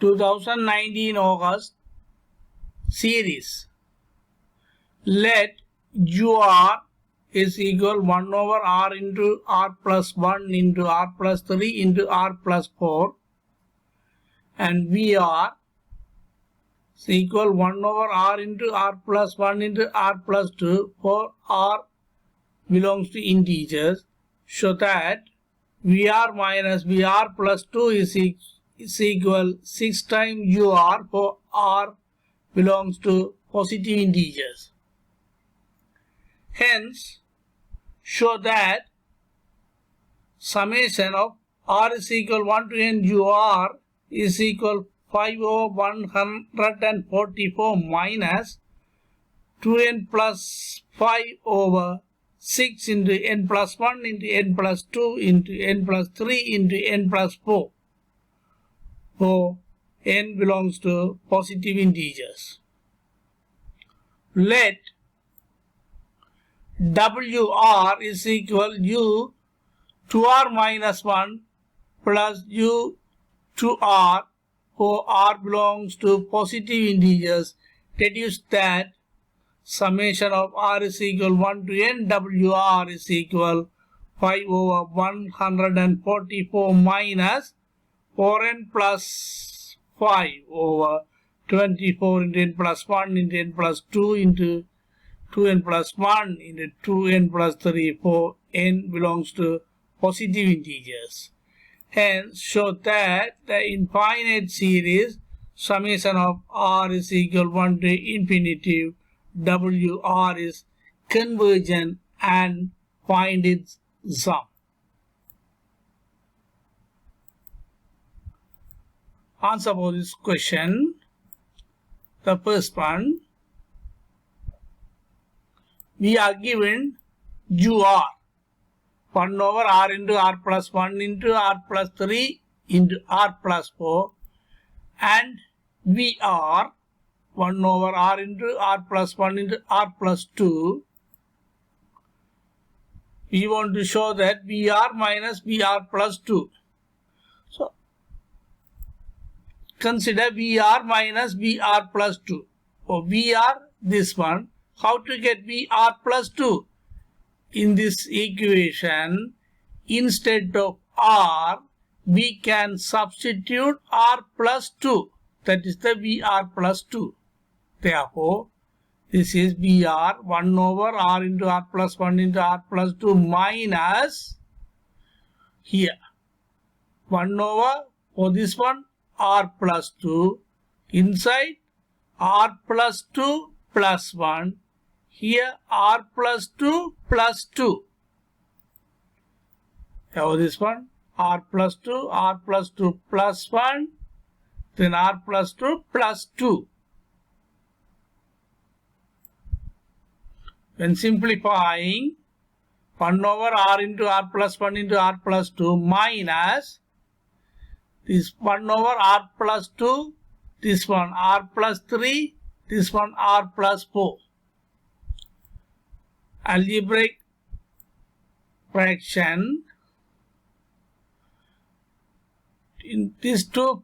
2019 August series. Let UR is equal 1 over R into R plus 1 into R plus 3 into R plus 4 and VR is equal 1 over R into R plus 1 into R plus 2 for R belongs to integers, so that VR minus VR plus 2 is equal 6 times UR for R belongs to positive integers. Hence, show that summation of R is equal 1 to n UR is equal 5 over 144 minus 2n plus 5 over 6 into n plus 1 into n plus 2 into n plus 3 into n plus 4 for n belongs to positive integers. Let WR is equal U to R minus 1 plus U to R for R belongs to positive integers. Deduce that summation of R is equal 1 to n WR is equal 5 over 144 minus 4n plus 5 over 24 into n plus 1 into n plus 2 into 2n plus 1 into 2n plus 3 for n belongs to positive integers. Hence, show that the infinite series summation of R is equal 1 to infinity WR is convergent and find its sum. Answer for this question. The first one, we are given UR 1 over R into R plus 1 into R plus 3 into R plus 4 and VR 1 over R into R plus 1 into R plus 2. We want to show that VR minus VR plus 2. So, consider VR minus VR plus 2. For VR, this one, how to get VR plus 2? In this equation, instead of R, we can substitute R plus 2. That is the VR plus 2. Therefore, this is VR 1 over R into R plus 1 into R plus 2 minus here 1 over for this one R plus 2 inside R plus 2 plus 1 here R plus 2 plus 2. Now this one R plus 2 plus 1 then R plus 2 plus 2. When simplifying 1 over R into R plus 1 into R plus 2 minus this 1 over R plus 2, this one R plus 3, this one R plus 4. Algebraic fraction. In these two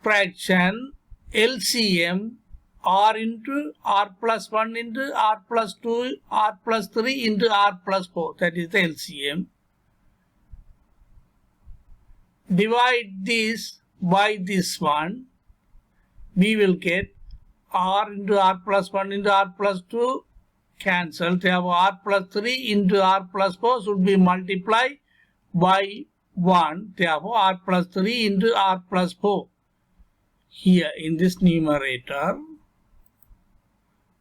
fraction LCM R into R plus 1 into R plus 2, R plus 3 into R plus 4. That is the LCM. Divide this by this one. We will get R into R plus 1 into R plus 2 cancel. Therefore, R plus 3 into R plus 4 should be multiplied by 1. Therefore, R plus 3 into R plus 4. Here in this numerator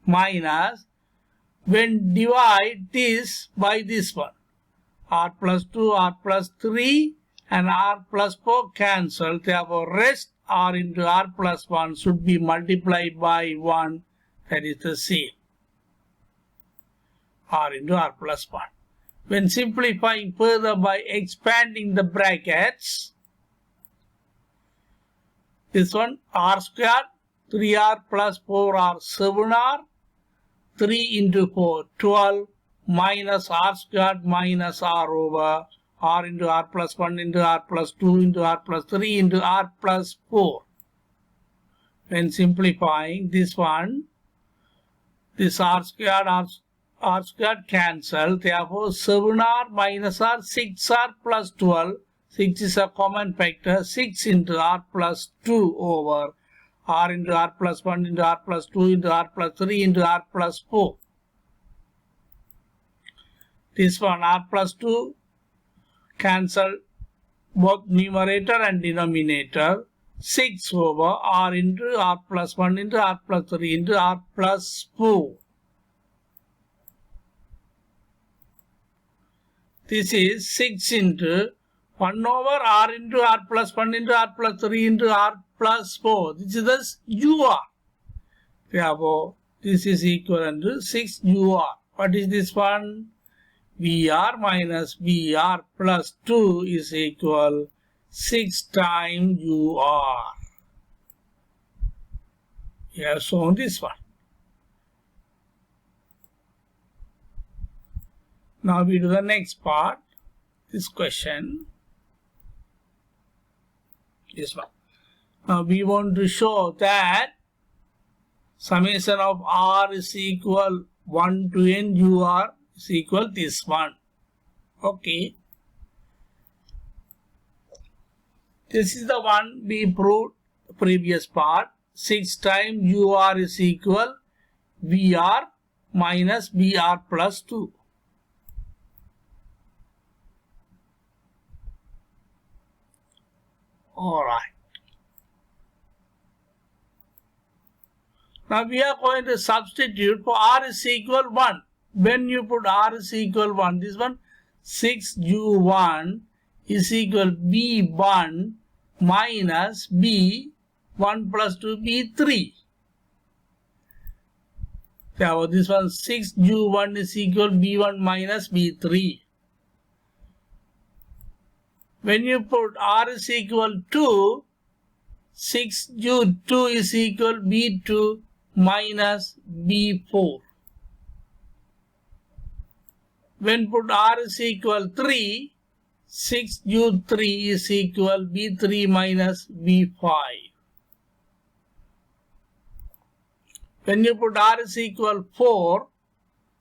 minus when divide this by this one R plus 2, R plus 3 and R plus 4 cancel. Therefore, rest R into R plus 1 should be multiplied by 1. That is the same. R into R plus 1. When simplifying further by expanding the brackets, this one R squared 3R plus 4R 7R 3 into 4 12 minus R squared minus R over R into R plus 1 into R plus 2 into R plus 3 into R plus 4. when simplifying this one, this r squared cancel. Therefore, 7r minus r, 6r plus 12. 6 is a common factor. 6 into r plus 2 over r into r plus 1 into r plus 2 into r plus 3 into r plus 4. This one r plus 2 cancel both numerator and denominator. 6 over r into r plus 1 into r plus 3 into r plus 4. This is 6 into 1 over r into r plus 1 into r plus 3 into r plus 4. This is the ur. Therefore, this is equivalent to 6 ur. What is this one? Vr minus Vr plus 2 is equal 6 times ur. We have shown this one. Now we do the next part. This question. This one. Now we want to show that summation of r is equal 1 to n ur is equal this one. Okay. This is the one we proved the previous part. 6 times ur is equal Vr minus Vr plus 2. Alright. Now we are going to substitute for r is equal 1. When you put r is equal 1, this one 6u1 is equal b1 minus b1 plus 2 b3. Therefore, this one 6u1 is equal b1 minus b3. When you put r is equal to 6u2 is equal b2 minus b4. When put r is equal 3, 6u3 is equal b3 minus b5. When you put r is equal 4,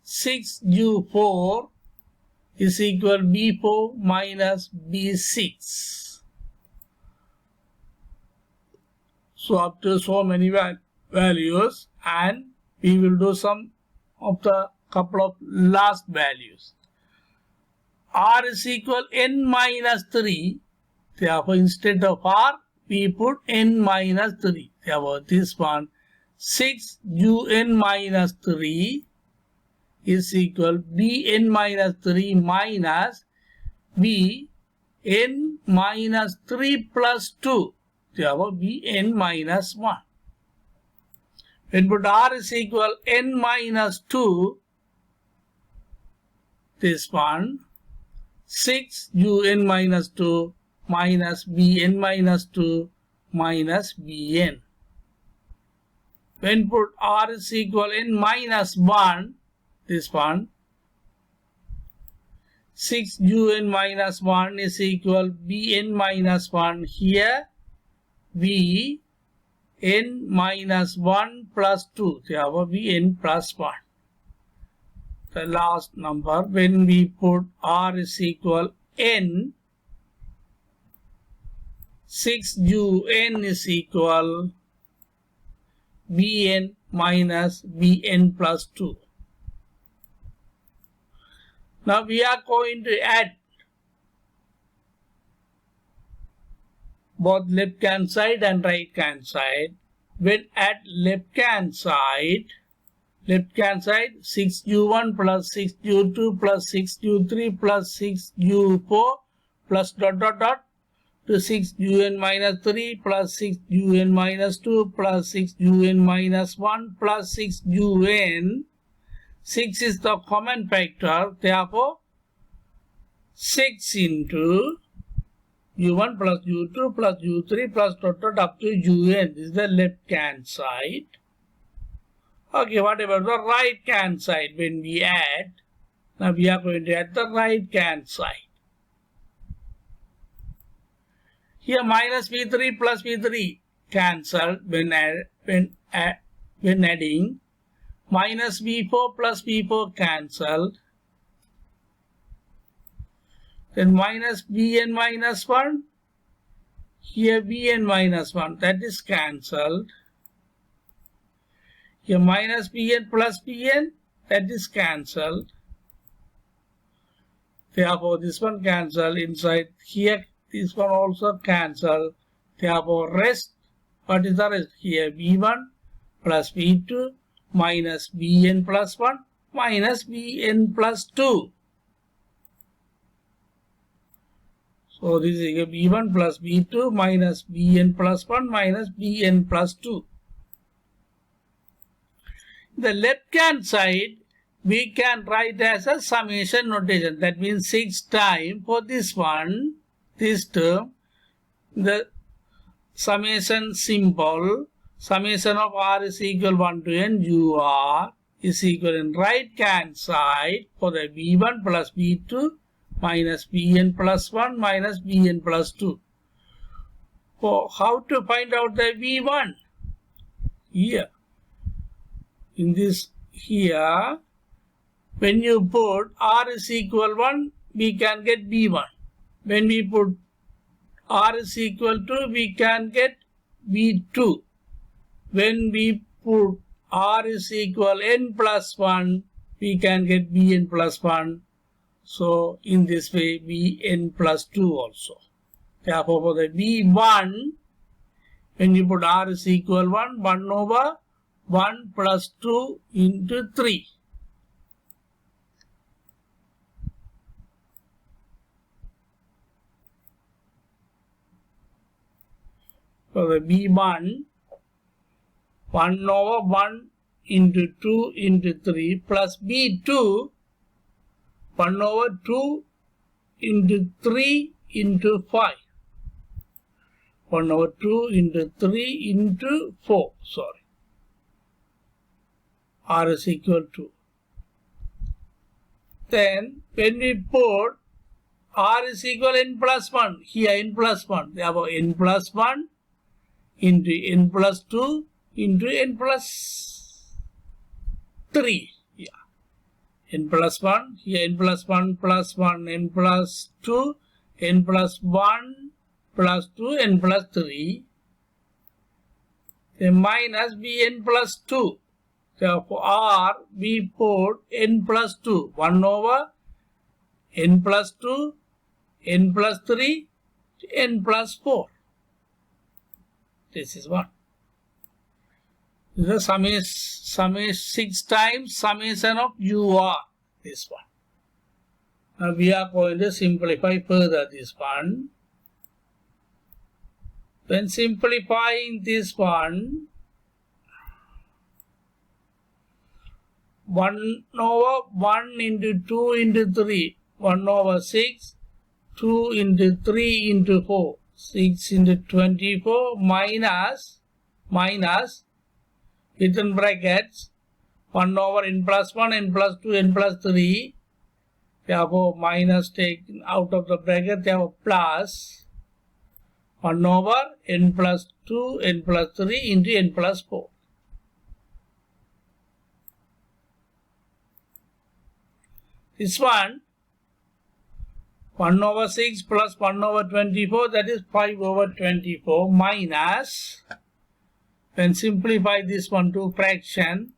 6u4 is equal b4 minus b6. So up to so many values, and we will do some of the couple of last values. R is equal n minus 3. Therefore, instead of r, we put n minus 3. Therefore, this one 6un minus 3 is equal bn minus 3 minus bn minus 3 plus 2. Therefore, bn minus 1. When put r is equal n minus 2, this one 6un minus 2 minus bn minus 2 minus bn. When put r is equal n minus 1, this one 6un minus 1 is equal bn minus 1. Here bn minus 1 plus 2. Therefore, bn plus 1. The last number, when we put r is equal n, 6un is equal bn minus bn plus 2. Now we are going to add both left hand side and right hand side. When at left hand side 6u1 plus 6u2 plus 6u3 plus 6u4 plus dot dot dot to 6un minus 3 plus 6un minus 2 plus 6un minus 1 plus 6un. 6 is the common factor. Therefore, 6 into u1 plus u2 plus u3 plus dot dot up to un. This is the left hand side. Okay, what about the right hand side? When we add, now we are going to add the right hand side. Here minus v3 plus v3 cancelled when when adding. Minus b4 plus b4 cancel. Then minus bn minus 1. Here bn minus 1, that is cancelled. Here minus bn plus bn, that is cancelled. Therefore this one cancel inside here, this one also cancel. Therefore rest, what is the rest? Here b1 plus b2 minus bn plus 1 minus bn plus 2. So this is b1 plus b2 minus bn plus 1 minus bn plus 2. The left hand side we can write as a summation notation. That means 6 times for this one, this term, the summation symbol, summation of r is equal 1 to n ur is equal in right hand side for the b1 plus b2 minus bn plus 1 minus bn plus 2. For how to find out the v1? Here. In this here, when you put r is equal 1, we can get b1. When we put r is equal to, we can get b2. When we put r is equal n plus 1, we can get bn plus 1. So in this way, bn plus 2 also. Therefore, for the b1, when you put r is equal 1, 1 over 1 plus 2 into 3. For the b1, 1 over 1 into 2 into 3 plus b2, 1 over 2 into 3 into 5. 1 over 2 into 3 into 4. Sorry. R is equal to. Then when we put R is equal n plus 1. Here n plus 1. Therefore n plus 1 into n plus 2 into n plus 3. N plus 1, here n plus 1 plus 1, n plus 2, n plus 1 plus 2, n plus 3. Then minus bn plus 2. Therefore r, we put n plus 2, 1 over n plus 2, n plus 3, n plus 4. This is 1. The sum is 6 times summation of ur, this one. Now we are going to simplify further this one. When simplifying this one, 1 over 1 into 2 into 3, 1 over 6, 2 into 3 into 4, 6 into 24 minus within brackets 1 over n plus 1, n plus 2, n plus 3. Therefore minus taken out of the bracket, therefore plus 1 over n plus 2, n plus 3 into n plus 4. This one, 1 over 6 plus 1 over 24, that is 5 over 24 minus, when simplify this one to fraction,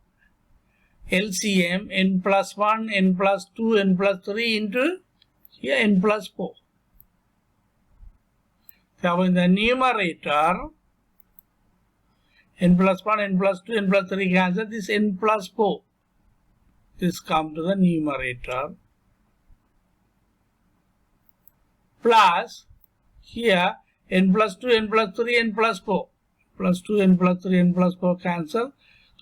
LCM, n plus 1, n plus 2, n plus 3 into here n plus 4. So in the numerator, n plus 1, n plus 2, n plus 3 cancel, this n plus 4. This comes to the numerator. Plus, here, n plus 2, n plus 3, n plus 4. Plus 2, n plus 3, n plus 4 cancel.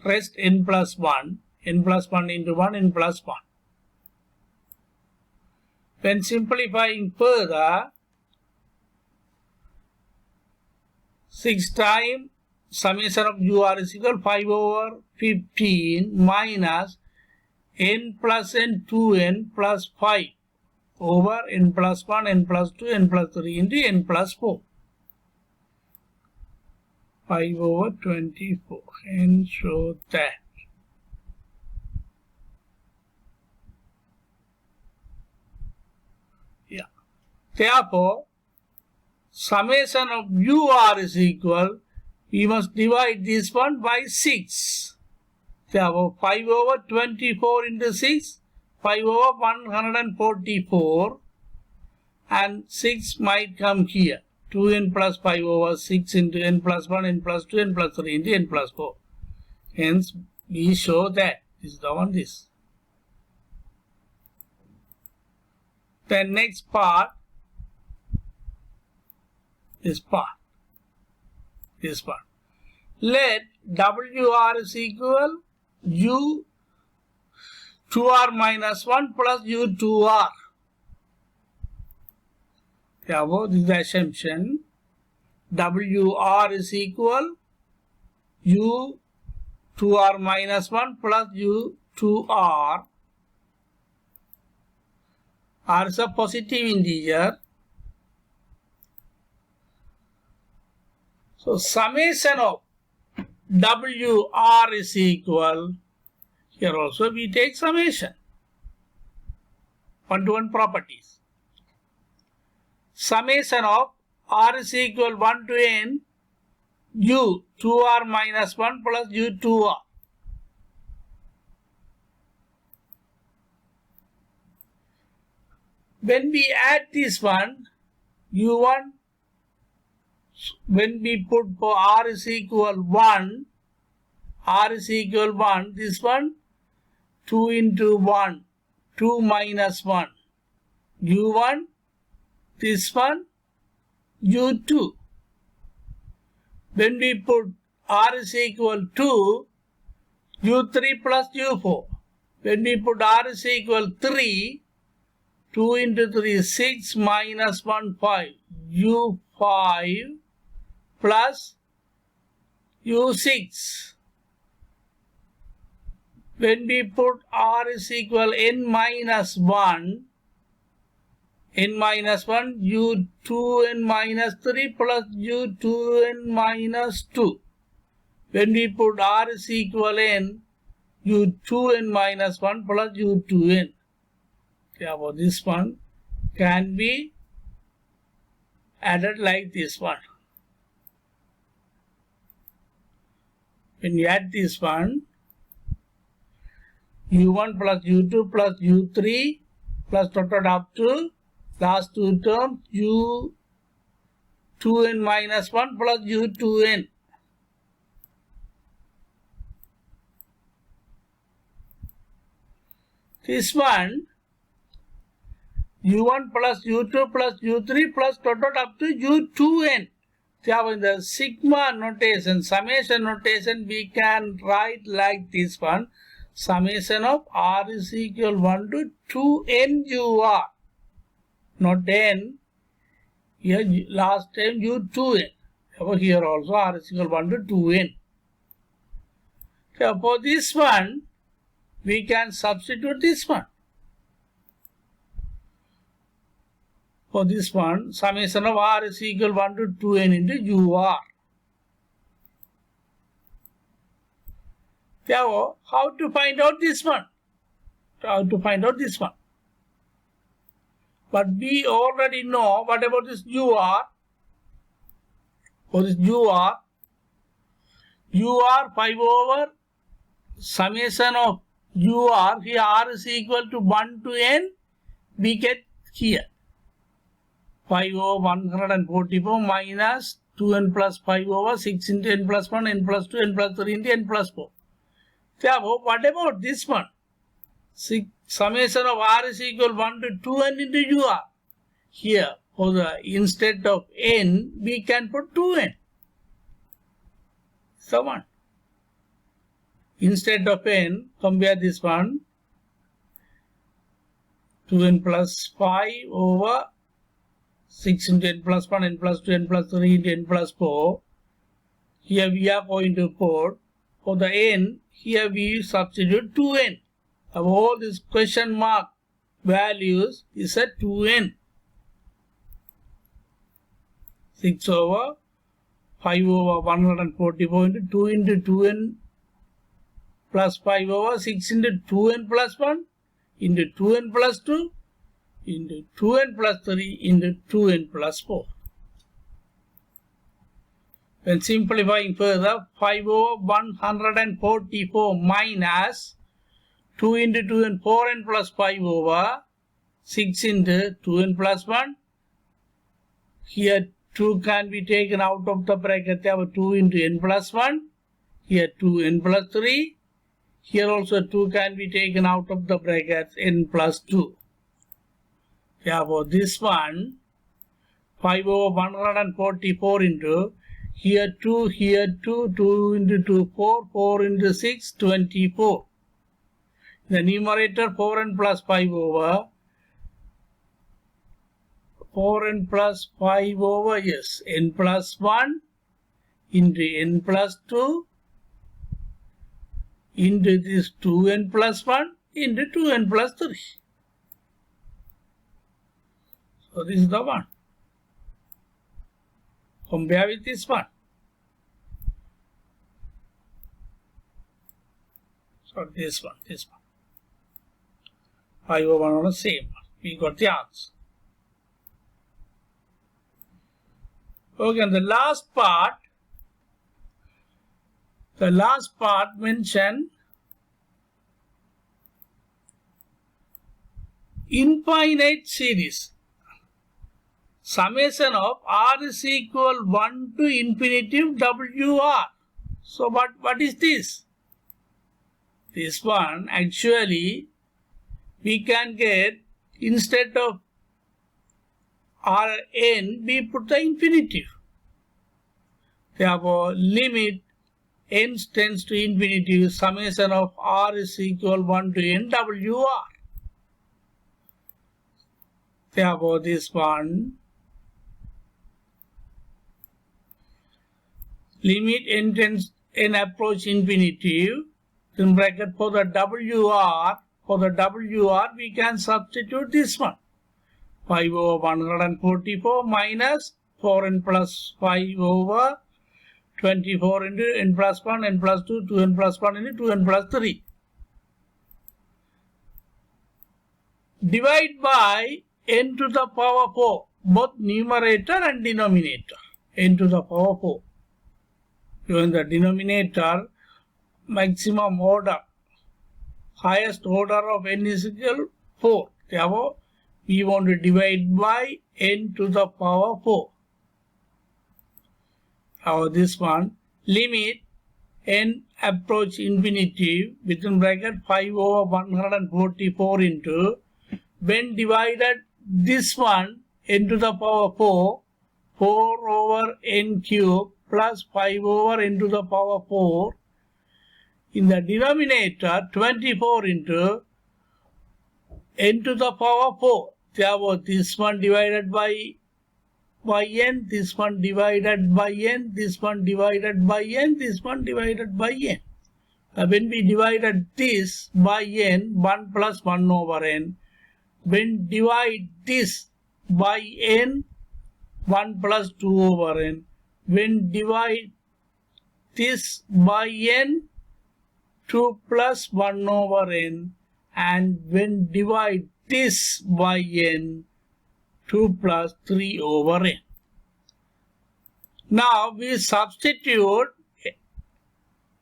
Rest n plus 1. N plus 1 into 1, n plus 1. When simplifying further, 6 times summation of ur is equal 5 over 15 minus n plus n 2n plus 5 over n plus 1, n plus 2, n plus 3 into n plus 4. 5/24. Hence show that. Yeah. Therefore, summation of UR is equal, we must divide this one by 6. Therefore, 5/24 into 6, 5/144, and 6 might come here. 2n plus 5/6 into n plus 1, n plus 2, n plus 3 into n plus 4. Hence, we show that. This is the one, this. The next part, this part. Let WR is equal U 2R minus 1 plus U 2R. Therefore, this is the assumption. WR is equal U 2R minus 1 plus U 2R. R is a positive integer. So, summation of WR is equal, here also we take summation, one-to-one properties. Summation of R is equal 1 to n U 2R minus 1 plus U 2R. When we add this one, U1, when we put for R is equal 1, this one, 2 into 1, 2 minus 1, U1, this one, U2. When we put R is equal 2, U3 plus U4. When we put R is equal 3, 2 into 3, 6 minus 1, 5, U5 plus U6. When we put R is equal n minus 1, U2n minus 3 plus U2n minus 2. When we put R is equal n, U2n minus 1 plus U2n. Therefore, this one can be added like this one. When you add this one, U1 plus U2 plus U3 plus total up to last two terms U2n minus 1 plus U2n. This one, U1 plus U2 plus U3 plus total up to U2n. Therefore, in the sigma notation, summation notation, we can write like this one. Summation of R is equal 1 to 2n UR. Not n. Here last time U2n. Therefore, here also R is equal 1 to 2n. Therefore, this one, we can substitute this one. For this one, summation of R is equal 1 to 2n into UR. Therefore, how to find out this one? But we already know what about this UR. For this UR 5 over summation of UR, here R is equal to 1 to n, we get here. 5 over 144 minus 2n plus 5 over 6 into n plus 1, n plus 2, n plus 3 into n plus 4. Therefore, what about this one? Summation of R is equal 1 to 2n into UR. Here, for the instead of n, we can put 2n. So one. Instead of n, compare this one. 2n plus 5 over 6 into n plus 1, n plus 2, n plus 3 into n plus 4. Here we are going to put, for the n, here we substitute 2n. Of all these question mark values is a 2n. 6 over 5 over 144 into 2 into 2n plus 5 over 6 into 2n plus 1 into 2n plus 2 into 2n plus 3 into 2n plus 4. When simplifying further, 5 over 144 minus 2 into 2n 4n plus 5 over 6 into 2n plus 1. Here 2 can be taken out of the bracket. There were 2 into n plus 1. Here 2n plus 3. Here also 2 can be taken out of the brackets n plus 2. Therefore this one 5 over 144 into here 2, 2 into 2, 4, 4 into 6, 24. The numerator 4n plus 5 over 4n plus 5 over, yes, n plus 1 into n plus 2 into this 2n plus 1 into 2n plus 3. So this is the one. Compare with this one. So this one. 5 over 1 on the same one. We got the answer. Okay, and the last part mentioned infinite series. Summation of r is equal 1 to infinitive WR. So what is this? This one actually we can get, instead of Rn, we put the infinitive. Therefore, limit n tends to infinitive, summation of r is equal 1 to n WR. Therefore, this one, limit n tends n approach infinitive, in bracket for the WR, we can substitute this one. 5 over 144 minus 4n plus 5 over 24 into n plus 1, n plus 2, 2n plus 1 into 2n plus 3. Divide by n to the power 4, both numerator and denominator. N to the power 4. In the denominator, maximum order, highest order of n is equal 4. Therefore, we want to divide by n to the power 4. Now this one, limit n approach infinitive within bracket 5 over 144 into, when divided this one n to the power 4, 4 over n cube plus 5 over n to the power 4. In the denominator, 24 into n to the power 4. Therefore, this one divided by n, this one divided by n, this one divided by n, this one divided by n. When we divided this by n, 1 plus 1 over n. When divide this by n, 1 plus 2 over n. When divide this by n, 2 plus 1 over n, and when divide this by n, 2 plus 3 over n. Now we substitute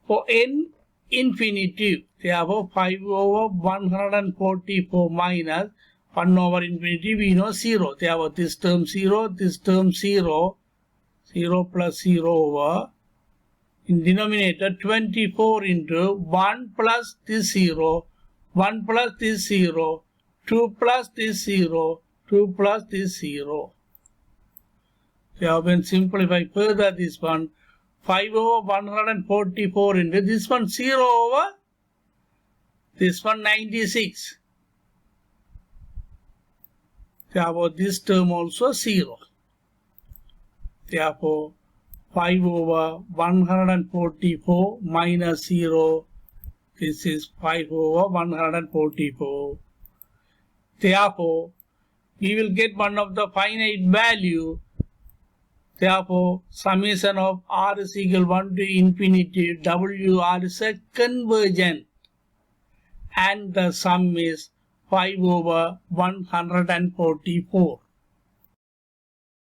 for n infinitive. Therefore 5 over 144 minus 1 over infinity, we know 0. Therefore this term 0, this term 0, 0 plus 0 over, in denominator 24 into 1 plus this 0, 1 plus this 0, 2 plus this 0, 2 plus this 0. So when simplify further this one, 5 over 144 into this one 0 over this one 96. Therefore this term also 0. Therefore 5 over 144 minus 0, this is 5 over 144. Therefore, we will get one of the finite value Therefore, summation of R is equal 1 to infinity WR is a convergent, and the sum is 5 over 144.